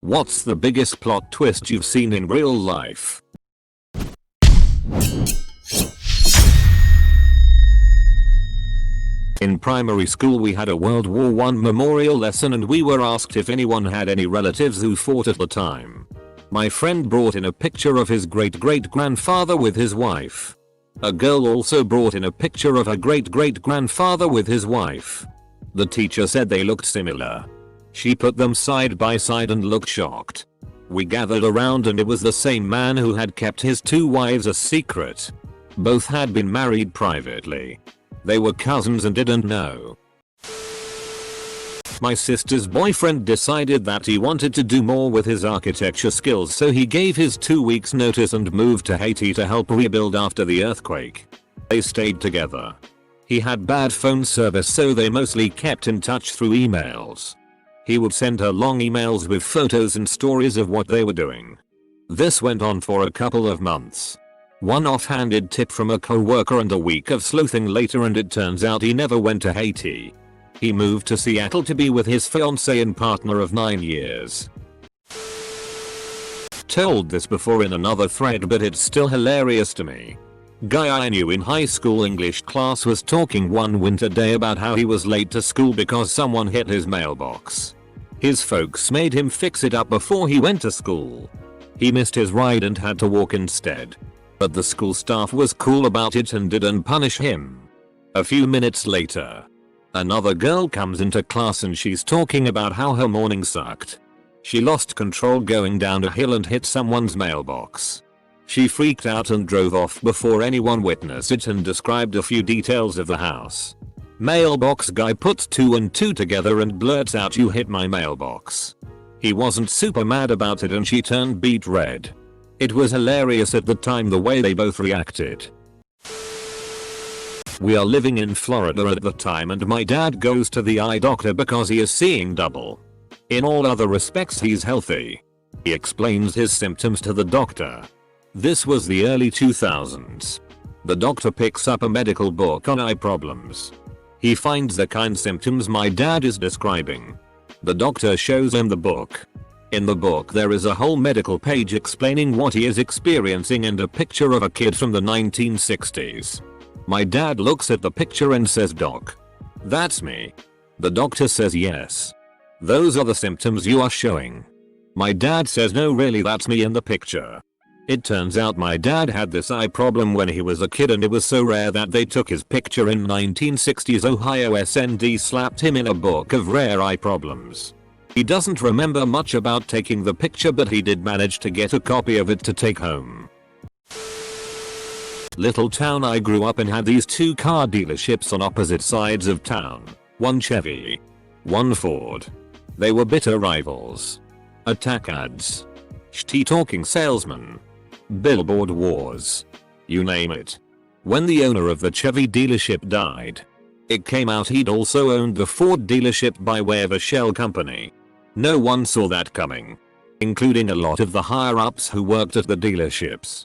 What's the biggest plot twist you've seen in real life? In primary school we had a World War I memorial lesson and we were asked if anyone had any relatives who fought at the time. My friend brought in a picture of his great-great-grandfather with his wife. A girl also brought in a picture of her great-great-grandfather with his wife. The teacher said they looked similar. She put them side by side and looked shocked. We gathered around and it was the same man who had kept his two wives a secret. Both had been married privately. They were cousins and didn't know. My sister's boyfriend decided that he wanted to do more with his architecture skills, so he gave his 2 weeks notice and moved to Haiti to help rebuild after the earthquake. They stayed together. He had bad phone service, so they mostly kept in touch through emails. He would send her long emails with photos and stories of what they were doing. This went on for a couple of months. One offhanded tip from a co-worker and a week of sleuthing later and it turns out he never went to Haiti. He moved to Seattle to be with his fiancée and partner of 9 years. Told this before in another thread, but it's still hilarious to me. Guy I knew in high school English class was talking one winter day about how he was late to school because someone hit his mailbox. His folks made him fix it up before he went to school. He missed his ride and had to walk instead. But the school staff was cool about it and didn't punish him. A few minutes later, another girl comes into class and she's talking about how her morning sucked. She lost control going down a hill and hit someone's mailbox. She freaked out and drove off before anyone witnessed it and described a few details of the house. Mailbox guy puts 2 and 2 together and blurts out, "You hit my mailbox." He wasn't super mad about it and she turned beet red. It was hilarious at the time the way they both reacted. We are living in Florida at the time and my dad goes to the eye doctor because he is seeing double. In all other respects he's healthy. He explains his symptoms to the doctor. This was the early 2000s. The doctor picks up a medical book on eye problems. He finds the kind of symptoms my dad is describing. The doctor shows him the book. In the book there is a whole medical page explaining what he is experiencing and a picture of a kid from the 1960s. My dad looks at the picture and says, "Doc, that's me." The doctor says, "Yes. Those are the symptoms you are showing." My dad says, "No, really, that's me in the picture." It turns out my dad had this eye problem when he was a kid and it was so rare that they took his picture in 1960s Ohio SND slapped him in a book of rare eye problems. He doesn't remember much about taking the picture, but he did manage to get a copy of it to take home. Little town I grew up in had these 2 car dealerships on opposite sides of town. One Chevy, one Ford. They were bitter rivals. Attack ads. Shitty-talking salesmen. Billboard wars. You name it. When the owner of the Chevy dealership died, it came out he'd also owned the Ford dealership by way of a shell company. No one saw that coming, including a lot of the higher-ups who worked at the dealerships.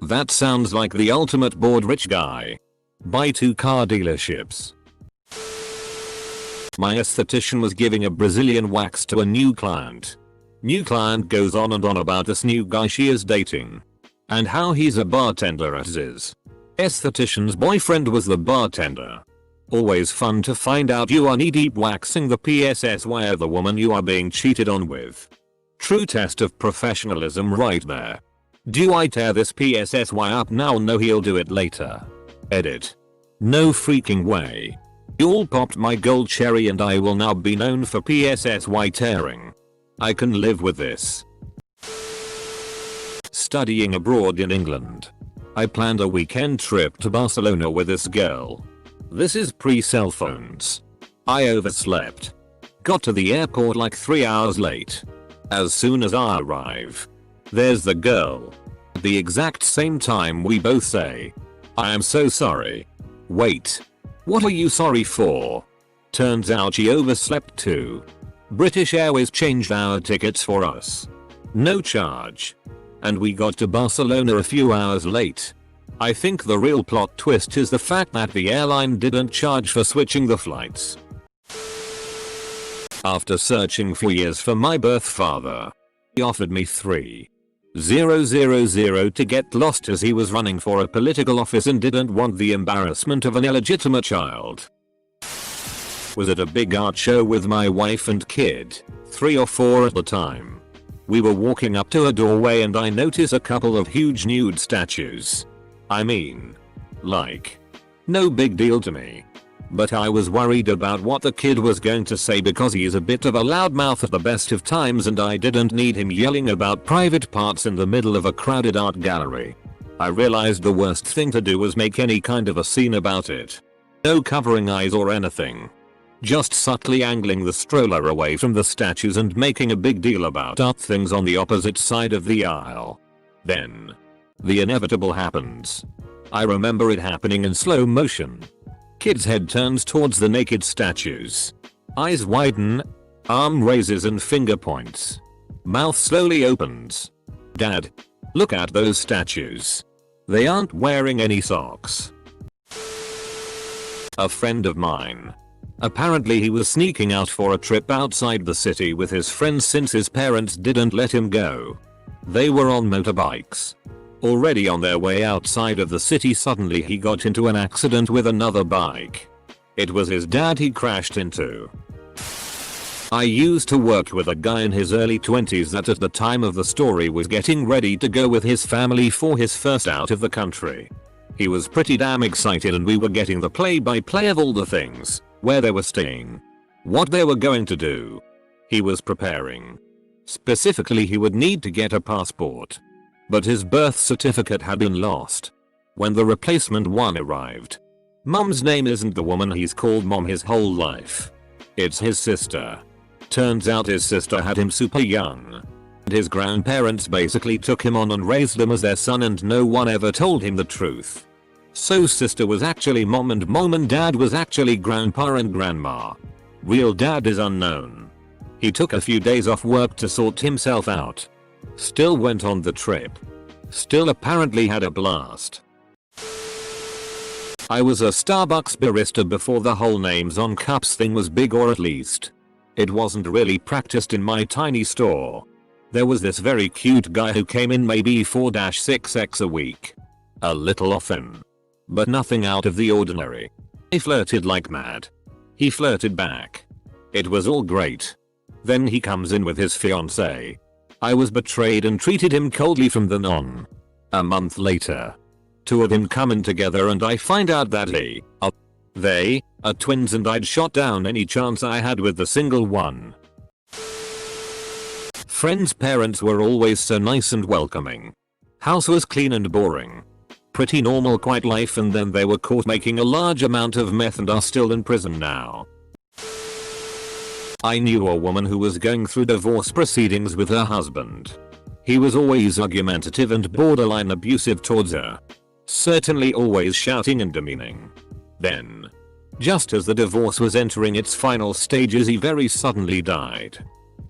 That sounds like the ultimate bored rich guy. Buy 2 car dealerships. My esthetician was giving a Brazilian wax to a new client. New client goes on and on about this new guy she is dating and how he's a bartender at his esthetician's boyfriend was the bartender. Always fun to find out you are knee-deep waxing the PSSY of the woman you are being cheated on with. True test of professionalism right there. Do I tear this PSSY up now? No, he'll do it later. Edit. No freaking way. You all popped my gold cherry and I will now be known for PSSY tearing. I can live with this. Studying abroad in England. I planned a weekend trip to Barcelona with this girl. This is pre-cell phones. I overslept. Got to the airport like 3 hours late. As soon as I arrive, there's the girl. At the exact same time we both say, "I am so sorry." Wait. What are you sorry for? Turns out she overslept too. British Airways changed our tickets for us. No charge. And we got to Barcelona a few hours late. I think the real plot twist is the fact that the airline didn't charge for switching the flights. After searching for years for my birth father, He offered me 3,000 to get lost as he was running for a political office and didn't want the embarrassment of an illegitimate child. Was at a big art show with my wife and kid, 3 or 4 at the time. We were walking up to a doorway and I noticed a couple of huge nude statues. I mean, like, no big deal to me. But I was worried about what the kid was going to say because he is a bit of a loudmouth at the best of times and I didn't need him yelling about private parts in the middle of a crowded art gallery. I realized the worst thing to do was make any kind of a scene about it. No covering eyes or anything. Just subtly angling the stroller away from the statues and making a big deal about art things on the opposite side of the aisle. Then, the inevitable happens. I remember it happening in slow motion. Kid's head turns towards the naked statues. Eyes widen. Arm raises and finger points. Mouth slowly opens. Dad, look at those statues. They aren't wearing any socks. A friend of mine. Apparently he was sneaking out for a trip outside the city with his friends since his parents didn't let him go. They were on motorbikes. Already on their way outside of the city, suddenly he got into an accident with another bike. It was his dad he crashed into. I used to work with a guy in his early 20s that at the time of the story was getting ready to go with his family for his first out of the country. He was pretty damn excited and we were getting the play-by-play of all the things, where they were staying, what they were going to do. He was preparing. Specifically, he would need to get a passport. But his birth certificate had been lost. When the replacement one arrived. Mum's name isn't the woman he's called Mom his whole life. It's his sister. Turns out his sister had him super young. And his grandparents basically took him on and raised him as their son and no one ever told him the truth. So sister was actually mom and dad was actually grandpa and grandma. Real dad is unknown. He took a few days off work to sort himself out. Still went on the trip. Still apparently had a blast. I was a Starbucks barista before the whole names on cups thing was big, or at least it wasn't really practiced in my tiny store. There was this very cute guy who came in maybe 4-6x a week. A little often. But nothing out of the ordinary. I flirted like mad. He flirted back. It was all great. Then he comes in with his fiancée. I was betrayed and treated him coldly from then on. A month later, 2 of them come in together and I find out that they are twins and I'd shot down any chance I had with the single one. Friends' parents were always so nice and welcoming. House was clean and boring. Pretty normal quiet life, and then they were caught making a large amount of meth and are still in prison now. I knew a woman who was going through divorce proceedings with her husband. He was always argumentative and borderline abusive towards her. Certainly always shouting and demeaning. Then, just as the divorce was entering its final stages, he very suddenly died.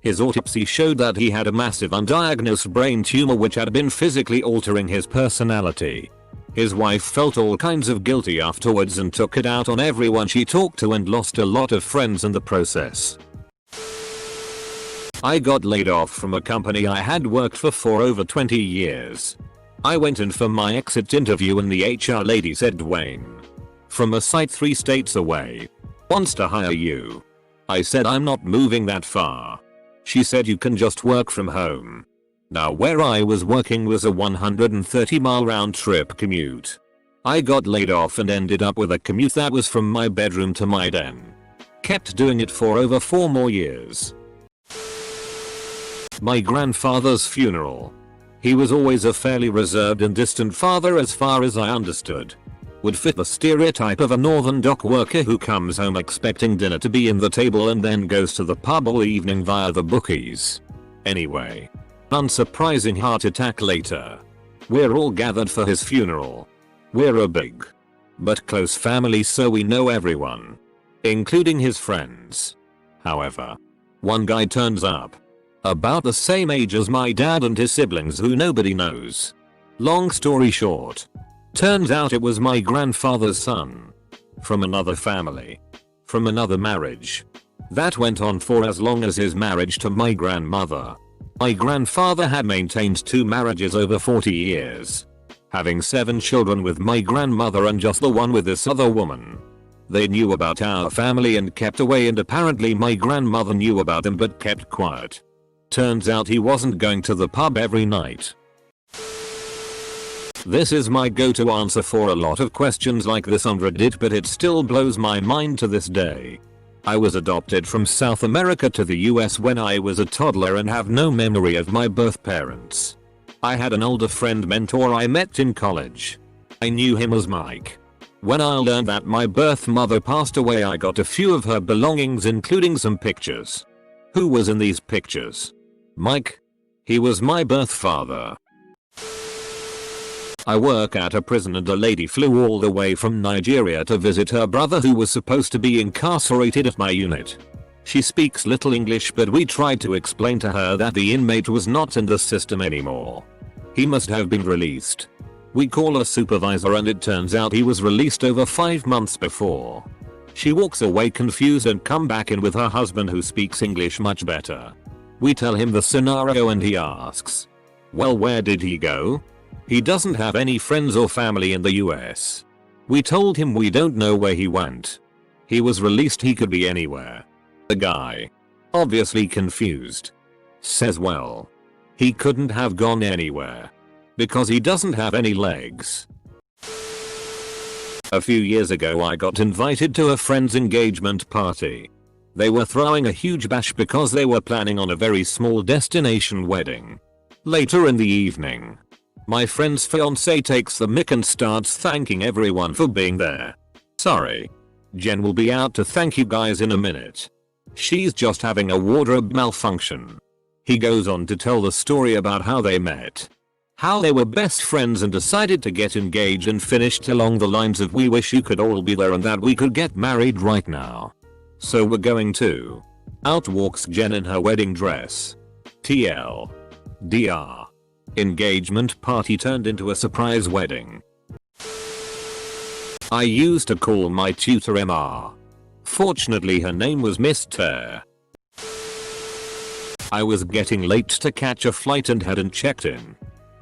His autopsy showed that he had a massive undiagnosed brain tumor which had been physically altering his personality. His wife felt all kinds of guilty afterwards and took it out on everyone she talked to and lost a lot of friends in the process. I got laid off from a company I had worked for over 20 years. I went in for my exit interview and the HR lady said, "Dwayne, from a site 3 states away, wants to hire you." I said, "I'm not moving that far." She said, "You can just work from home." Now where I was working was a 130-mile round trip commute. I got laid off and ended up with a commute that was from my bedroom to my den. Kept doing it for over 4 more years. My grandfather's funeral. He was always a fairly reserved and distant father as far as I understood. Would fit the stereotype of a northern dock worker who comes home expecting dinner to be in the table and then goes to the pub all evening via the bookies. Anyway. Unsurprising heart attack later. We're all gathered for his funeral. We're a big but close family, so we know everyone, including his friends. However, one guy turns up. About the same age as my dad and his siblings who nobody knows. Long story short. Turns out it was my grandfather's son. From another family. From another marriage. That went on for as long as his marriage to my grandmother. My grandfather had maintained 2 marriages over 40 years, having 7 children with my grandmother and just the one with this other woman. They knew about our family and kept away, and apparently my grandmother knew about them but kept quiet. Turns out he wasn't going to the pub every night. This is my go-to answer for a lot of questions like this on Reddit, but it still blows my mind to this day. I was adopted from South America to the US when I was a toddler and have no memory of my birth parents. I had an older friend mentor I met in college. I knew him as Mike. When I learned that my birth mother passed away, I got a few of her belongings, including some pictures. Who was in these pictures? Mike. He was my birth father. I work at a prison and a lady flew all the way from Nigeria to visit her brother who was supposed to be incarcerated at my unit. She speaks little English, but we tried to explain to her that the inmate was not in the system anymore. He must have been released. We call a supervisor and it turns out he was released over 5 months before. She walks away confused and come back in with her husband who speaks English much better. We tell him the scenario and he asks, "Well, where did he go?" He doesn't have any friends or family in the US. We told him we don't know where he went. He was released, he could be anywhere. The guy, obviously confused, says, "Well, he couldn't have gone anywhere because he doesn't have any legs." A few years ago I got invited to a friend's engagement party. They were throwing a huge bash because they were planning on a very small destination wedding. Later in the evening, my friend's fiance takes the mic and starts thanking everyone for being there. "Sorry, Jen will be out to thank you guys in a minute. She's just having a wardrobe malfunction." He goes on to tell the story about how they met, how they were best friends and decided to get engaged, and finished along the lines of, "We wish you could all be there and that we could get married right now. So we're going to." Out walks Jen in her wedding dress. TLDR. Engagement party turned into a surprise wedding. I used to call my tutor MR. Fortunately her name was Miss Ter. I was getting late to catch a flight and hadn't checked in.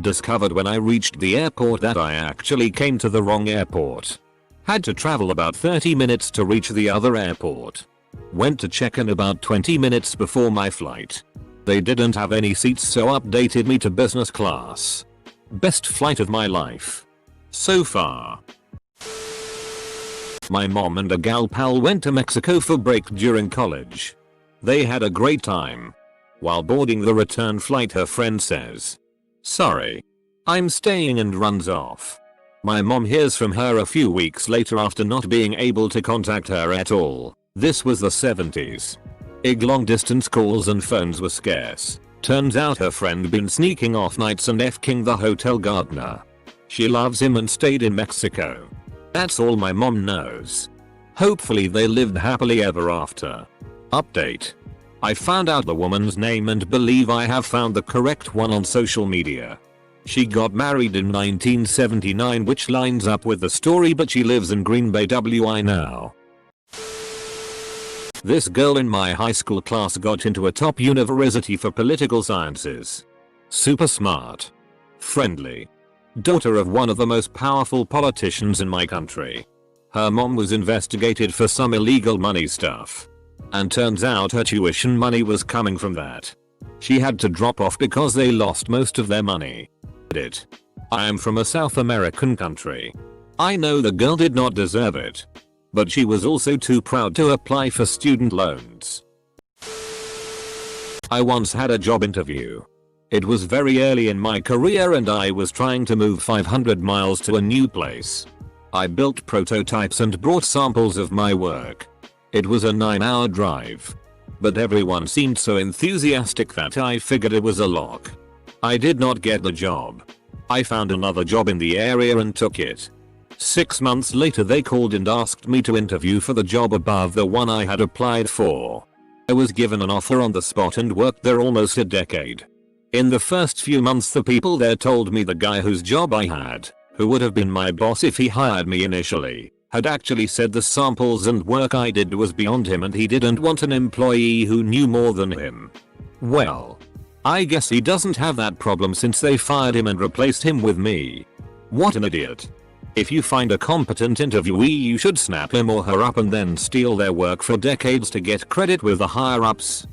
Discovered when I reached the airport that I actually came to the wrong airport. Had to travel about 30 minutes to reach the other airport. Went to check in about 20 minutes before my flight. They didn't have any seats, so updated me to business class. Best flight of my life so far. My mom and a gal pal went to Mexico for break during college. They had a great time. While boarding the return flight, her friend says, "Sorry, I'm staying," and runs off. My mom hears from her a few weeks later after not being able to contact her at all. This was the 70s. Long distance calls and phones were scarce. Turns out her friend been sneaking off nights and f***ing the hotel gardener. She loves him and stayed in Mexico. That's all my mom knows. Hopefully they lived happily ever after. Update. I found out the woman's name and believe I have found the correct one on social media. She got married in 1979, which lines up with the story, but she lives in Green Bay, WI now. This girl in my high school class got into a top university for political sciences. Super smart. Friendly. Daughter of one of the most powerful politicians in my country. Her mom was investigated for some illegal money stuff. And turns out her tuition money was coming from that. She had to drop off because they lost most of their money. I am from a South American country. I know the girl did not deserve it. But she was also too proud to apply for student loans. I once had a job interview. It was very early in my career and I was trying to move 500 miles to a new place. I built prototypes and brought samples of my work. It was a 9-hour drive. But everyone seemed so enthusiastic that I figured it was a lock. I did not get the job. I found another job in the area and took it. 6 months later they called and asked me to interview for the job above the one I had applied for. I was given an offer on the spot and worked there almost a decade. In the first few months the people there told me the guy whose job I had, who would have been my boss if he hired me initially, had actually said the samples and work I did was beyond him and he didn't want an employee who knew more than him. Well, I guess he doesn't have that problem since they fired him and replaced him with me. What an idiot. If you find a competent interviewee, you should snap him or her up and then steal their work for decades to get credit with the higher ups.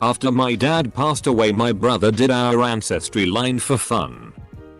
After my dad passed away, my brother did our ancestry line for fun.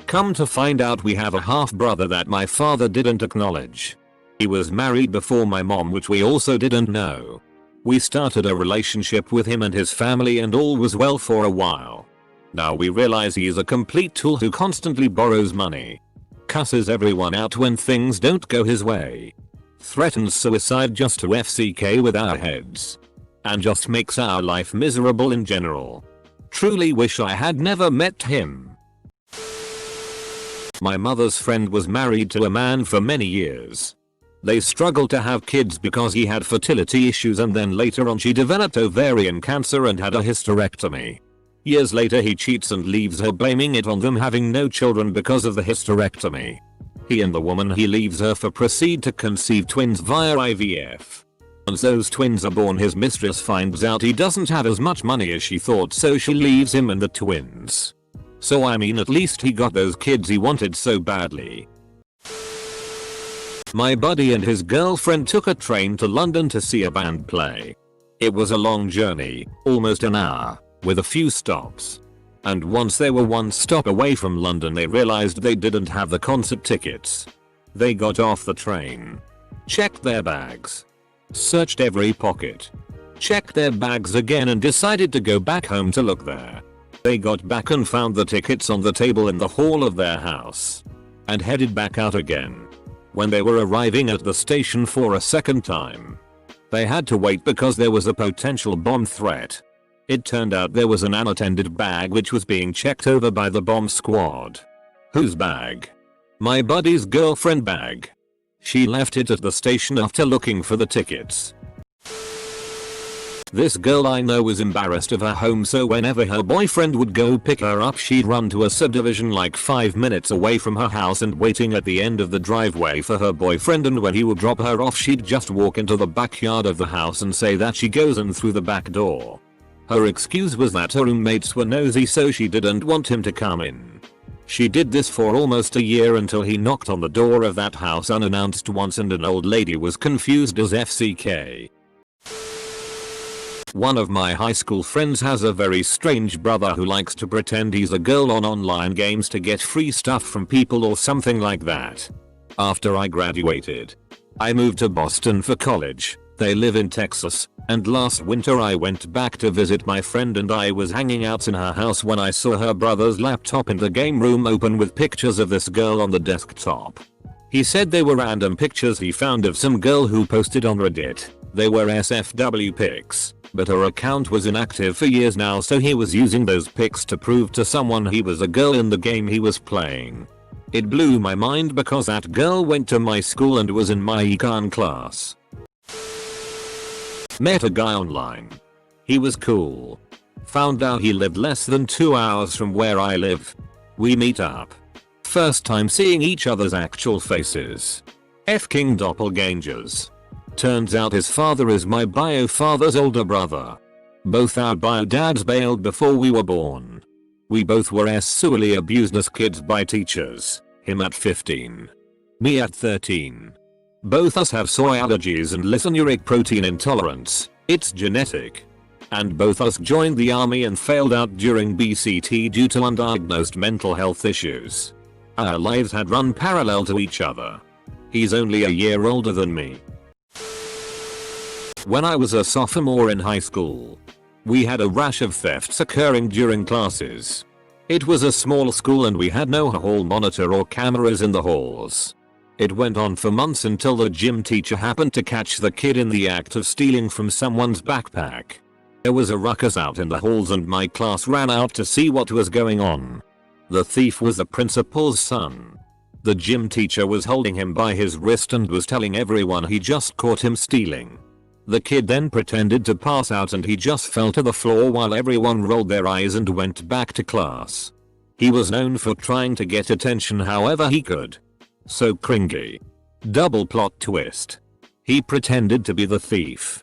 Come to find out, we have a half brother that my father didn't acknowledge. He was married before my mom, which we also didn't know. We started a relationship with him and his family and all was well for a while. Now we realize he is a complete tool who constantly borrows money, cusses everyone out when things don't go his way, threatens suicide just to FCK with our heads, and just makes our life miserable in general. Truly wish I had never met him. My mother's friend was married to a man for many years. They struggled to have kids because he had fertility issues, and then later on she developed ovarian cancer and had a hysterectomy. Years later he cheats and leaves her, blaming it on them having no children because of the hysterectomy. He and the woman he leaves her for proceed to conceive twins via IVF. Once those twins are born, his mistress finds out he doesn't have as much money as she thought, so she leaves him and the twins. So I mean, at least he got those kids he wanted so badly. My buddy and his girlfriend took a train to London to see a band play. It was a long journey, almost an hour, with a few stops. And once they were one stop away from London, they realized they didn't have the concert tickets. They got off the train, checked their bags, searched every pocket, checked their bags again, and decided to go back home to look there. They got back and found the tickets on the table in the hall of their house, and headed back out again. When they were arriving at the station for a second time, they had to wait because there was a potential bomb threat. It turned out there was an unattended bag which was being checked over by the bomb squad. Whose bag? My buddy's girlfriend bag. She left it at the station after looking for the tickets. This girl I know was embarrassed of her home, so whenever her boyfriend would go pick her up, she'd run to a subdivision like 5 minutes away from her house and waiting at the end of the driveway for her boyfriend, and when he would drop her off she'd just walk into the backyard of the house and say that she goes in through the back door. Her excuse was that her roommates were nosy, so she didn't want him to come in. She did this for almost a year until he knocked on the door of that house unannounced once and an old lady was confused as FCK. One of my high school friends has a very strange brother who likes to pretend he's a girl on online games to get free stuff from people or something like that. After I graduated, I moved to Boston for college. They live in Texas, and last winter I went back to visit my friend and I was hanging out in her house when I saw her brother's laptop in the game room open with pictures of this girl on the desktop. He said they were random pictures he found of some girl who posted on Reddit. They were SFW pics, but her account was inactive for years now, so he was using those pics to prove to someone he was a girl in the game he was playing. It blew my mind because that girl went to my school and was in my econ class. Met a guy online. He was cool. Found out he lived less than 2 hours from where I live. We meet up. First time seeing each other's actual faces. F-king doppelgangers. Turns out his father is my bio father's older brother. Both our bio dads bailed before we were born. We both were sexually abused as kids by teachers. Him at 15. Me at 13. Both us have soy allergies and lisinouric protein intolerance. It's genetic. And both us joined the army and failed out during BCT due to undiagnosed mental health issues. Our lives had run parallel to each other. He's only a year older than me. When I was a sophomore in high school, we had a rash of thefts occurring during classes. It was a small school and we had no hall monitor or cameras in the halls. It went on for months until the gym teacher happened to catch the kid in the act of stealing from someone's backpack. There was a ruckus out in the halls and my class ran out to see what was going on. The thief was the principal's son. The gym teacher was holding him by his wrist and was telling everyone he just caught him stealing. The kid then pretended to pass out and he just fell to the floor while everyone rolled their eyes and went back to class. He was known for trying to get attention however he could. So cringy. Double plot twist. He pretended to be the thief.